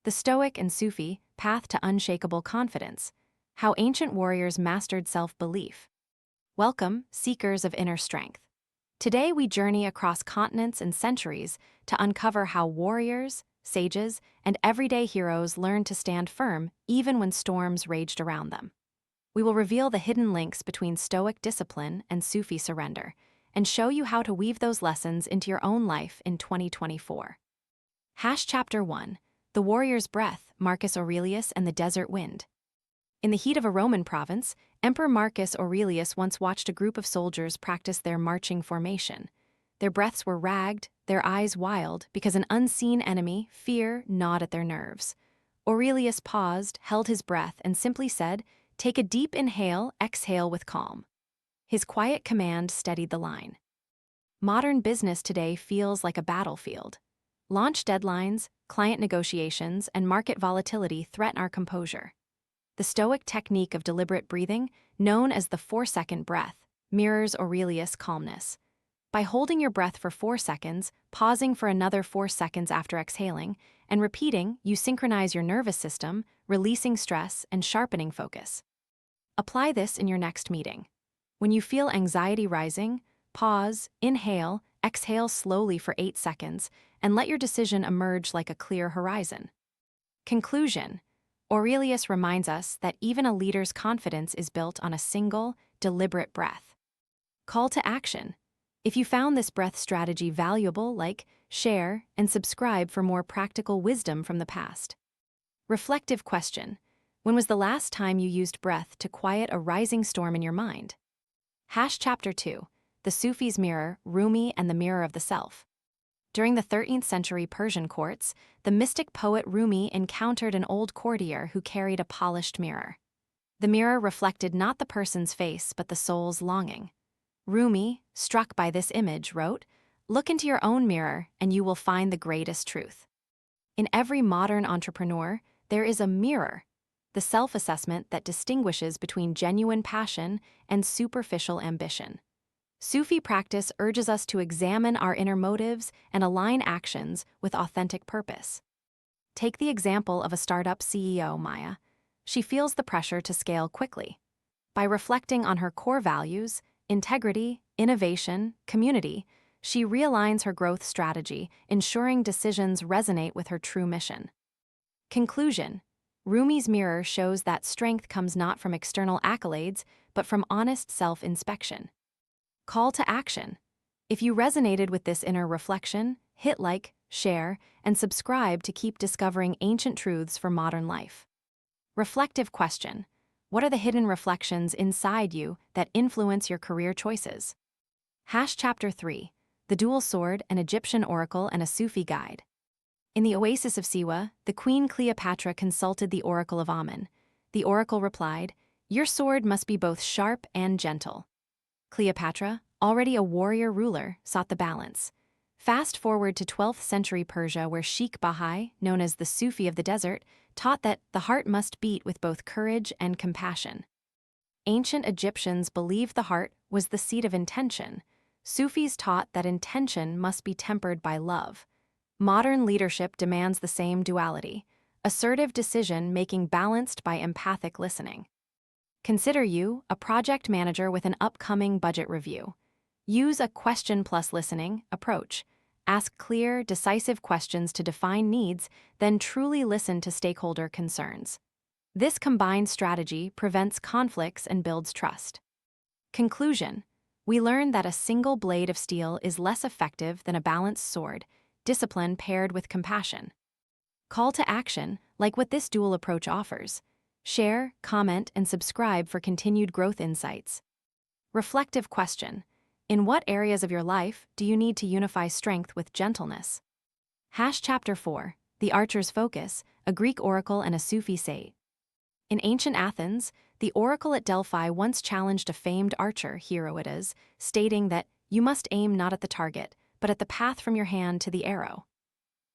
The Stoic and Sufi Path to Unshakable Confidence, How Ancient Warriors Mastered Self-Belief. Welcome, seekers of inner strength. Today we journey across continents and centuries to uncover how warriors, sages, and everyday heroes learned to stand firm even when storms raged around them. We will reveal the hidden links between Stoic discipline and Sufi surrender, and show you how to weave those lessons into your own life in 2024. Chapter 1. The Warrior's Breath, Marcus Aurelius and the Desert Wind. In the heat of a Roman province, Emperor Marcus Aurelius once watched a group of soldiers practice their marching formation. Their breaths were ragged, their eyes wild, because an unseen enemy, fear, gnawed at their nerves. Aurelius paused, held his breath, and simply said, "Take a deep inhale, exhale with calm." His quiet command steadied the line. Modern business today feels like a battlefield. Launch deadlines, client negotiations, and market volatility threaten our composure. The Stoic technique of deliberate breathing, known as the 4-second breath, mirrors Aurelius' calmness. By holding your breath for 4 seconds, pausing for another 4 seconds after exhaling, and repeating, you synchronize your nervous system, releasing stress and sharpening focus. Apply this in your next meeting. When you feel anxiety rising, pause, inhale, exhale slowly for 8 seconds, and let your decision emerge like a clear horizon. Conclusion. Aurelius reminds us that even a leader's confidence is built on a single, deliberate breath. Call to action. If you found this breath strategy valuable, like, share, and subscribe for more practical wisdom from the past. Reflective question. When was the last time you used breath to quiet a rising storm in your mind? Chapter 2. The Sufi's Mirror, Rumi and the Mirror of the Self. During the 13th century Persian courts, the mystic poet Rumi encountered an old courtier who carried a polished mirror. The mirror reflected not the person's face but the soul's longing. Rumi, struck by this image, wrote, "Look into your own mirror and you will find the greatest truth." In every modern entrepreneur, there is a mirror, the self-assessment that distinguishes between genuine passion and superficial ambition. Sufi practice urges us to examine our inner motives and align actions with authentic purpose. Take the example of a startup CEO, Maya. She feels the pressure to scale quickly. By reflecting on her core values, integrity, innovation, community, she realigns her growth strategy, ensuring decisions resonate with her true mission. Conclusion. Rumi's mirror shows that strength comes not from external accolades, but from honest self-inspection. Call to action. If you resonated with this inner reflection, hit like, share, and subscribe to keep discovering ancient truths for modern life. Reflective question. What are the hidden reflections inside you that influence your career choices? Chapter 3. The Dual Sword, an Egyptian Oracle and a Sufi Guide. In the oasis of Siwa, the Queen Cleopatra consulted the Oracle of Amun. The oracle replied, "Your sword must be both sharp and gentle." Cleopatra, already a warrior ruler, sought the balance. Fast forward to 12th century Persia, where Sheikh Bahai, known as the Sufi of the desert, taught that the heart must beat with both courage and compassion. Ancient Egyptians believed the heart was the seat of intention. Sufis taught that intention must be tempered by love. Modern leadership demands the same duality, assertive decision-making balanced by empathic listening. Consider you, a project manager with an upcoming budget review. Use a question plus listening approach. Ask clear, decisive questions to define needs, then truly listen to stakeholder concerns. This combined strategy prevents conflicts and builds trust. Conclusion. We learn that a single blade of steel is less effective than a balanced sword, discipline paired with compassion. Call to action, like what this dual approach offers. Share, comment, and subscribe for continued growth insights. Reflective question. In what areas of your life do you need to unify strength with gentleness? Chapter 4. The Archer's Focus, a Greek oracle and a Sufi sage. In ancient Athens, the oracle at Delphi once challenged a famed archer, Heroides, stating that you must aim not at the target, but at the path from your hand to the arrow.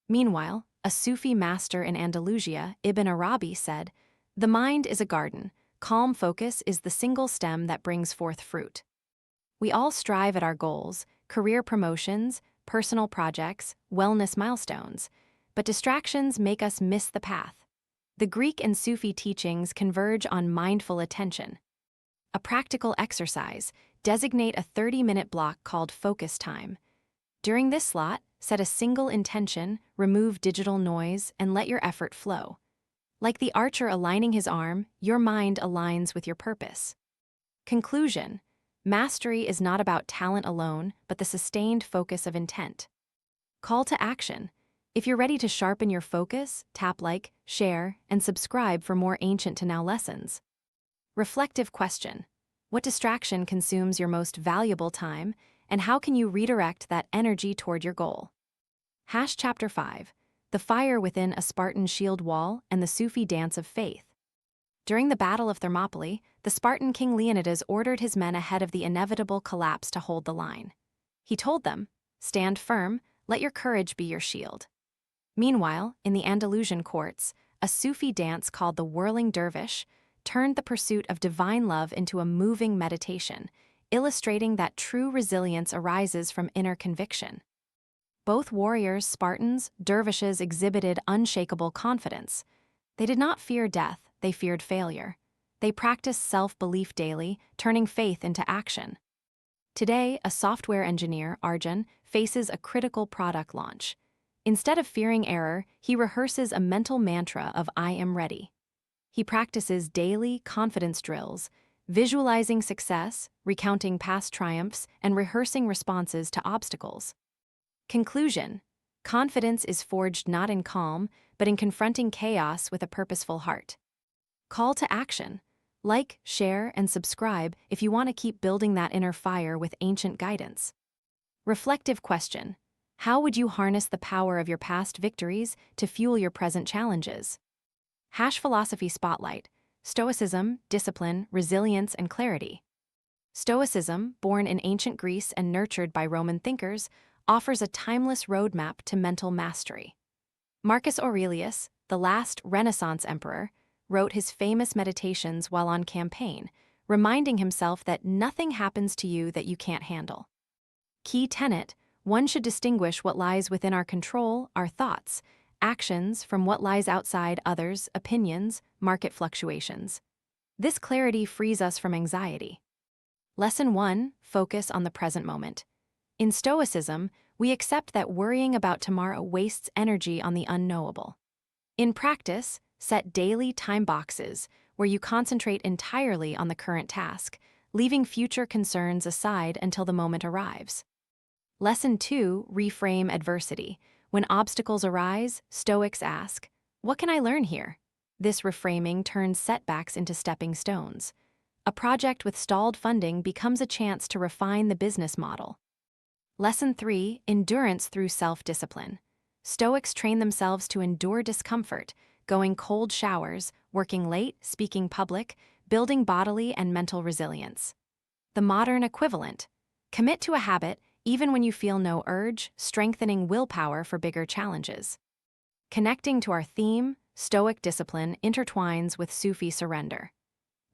Meanwhile, a Sufi master in Andalusia, Ibn Arabi, said, "The mind is a garden. Calm focus is the single stem that brings forth fruit." We all strive at our goals, career promotions, personal projects, wellness milestones. but distractions make us miss the path. The Greek and Sufi teachings converge on mindful attention. A practical exercise: designate a 30-minute block called focus time. During this slot, set a single intention, remove digital noise, and let your effort flow. Like the archer aligning his arm, your mind aligns with your purpose. Conclusion: mastery is not about talent alone, but the sustained focus of intent. Call to action: if you're ready to sharpen your focus, tap like, share, and subscribe for more Ancient to Now lessons. Reflective question: what distraction consumes your most valuable time, and how can you redirect that energy toward your goal? Chapter 5: The Fire Within a Spartan Shield Wall and the Sufi Dance of Faith. During the Battle of Thermopylae, the Spartan king Leonidas ordered his men ahead of the inevitable collapse to hold the line. He told them, "Stand firm, let your courage be your shield." Meanwhile, in the Andalusian courts, a Sufi dance called the Whirling Dervish turned the pursuit of divine love into a moving meditation, illustrating that true resilience arises from inner conviction. Both warriors, Spartans, dervishes, exhibited unshakable confidence. They did not fear death, they feared failure. They practiced self-belief daily, turning faith into action. Today, a software engineer, Arjun, faces a critical product launch. Instead of fearing error, he rehearses a mental mantra of "I am ready." He practices daily confidence drills, visualizing success, recounting past triumphs, and rehearsing responses to obstacles. Conclusion: confidence is forged not in calm, but in confronting chaos with a purposeful heart. Call to action: like, share, and subscribe if you want to keep building that inner fire with ancient guidance. Reflective question: how would you harness the power of your past victories to fuel your present challenges? Philosophy Spotlight: Stoicism, Discipline, Resilience, and Clarity. Stoicism, born in ancient Greece and nurtured by Roman thinkers, offers a timeless roadmap to mental mastery. Marcus Aurelius, the last Renaissance emperor, wrote his famous meditations while on campaign, reminding himself that nothing happens to you that you can't handle. Key tenet: one should distinguish what lies within our control, our thoughts, actions, from what lies outside others, opinions, market fluctuations. This clarity frees us from anxiety. Lesson 1: focus on the present moment. In Stoicism, we accept that worrying about tomorrow wastes energy on the unknowable. In practice, set daily time boxes where you concentrate entirely on the current task, leaving future concerns aside until the moment arrives. Lesson 2: reframe adversity. When obstacles arise, Stoics ask, "What can I learn here?" This reframing turns setbacks into stepping stones. A project with stalled funding becomes a chance to refine the business model. Lesson 3: endurance through self-discipline. Stoics train themselves to endure discomfort, going cold showers, working late, speaking public, building bodily and mental resilience. The modern equivalent: commit to a habit even when you feel no urge, strengthening willpower for bigger challenges. Connecting to our theme, Stoic discipline intertwines with Sufi surrender.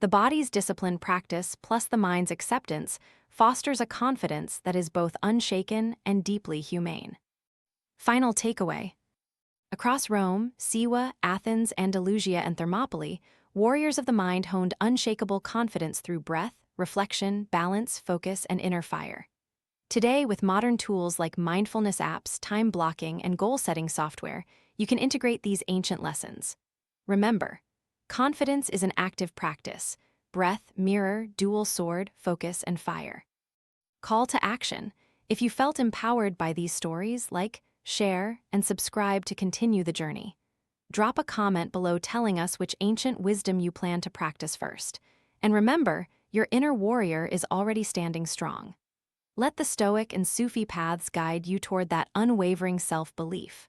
The body's discipline practice plus the mind's acceptance fosters a confidence that is both unshaken and deeply humane. Final takeaway: across Rome, Siwa, Athens, Andalusia, and Thermopylae, warriors of the mind honed unshakable confidence through breath, reflection, balance, focus, and inner fire. Today, with modern tools like mindfulness apps, time blocking, and goal-setting software, you can integrate these ancient lessons. Remember, confidence is an active practice: breath, mirror, dual sword, focus, and fire. Call to action: if you felt empowered by these stories, like, share, and subscribe to continue the journey. Drop a comment below telling us which ancient wisdom you plan to practice first. And remember, your inner warrior is already standing strong. Let the Stoic and Sufi paths guide you toward that unwavering self-belief.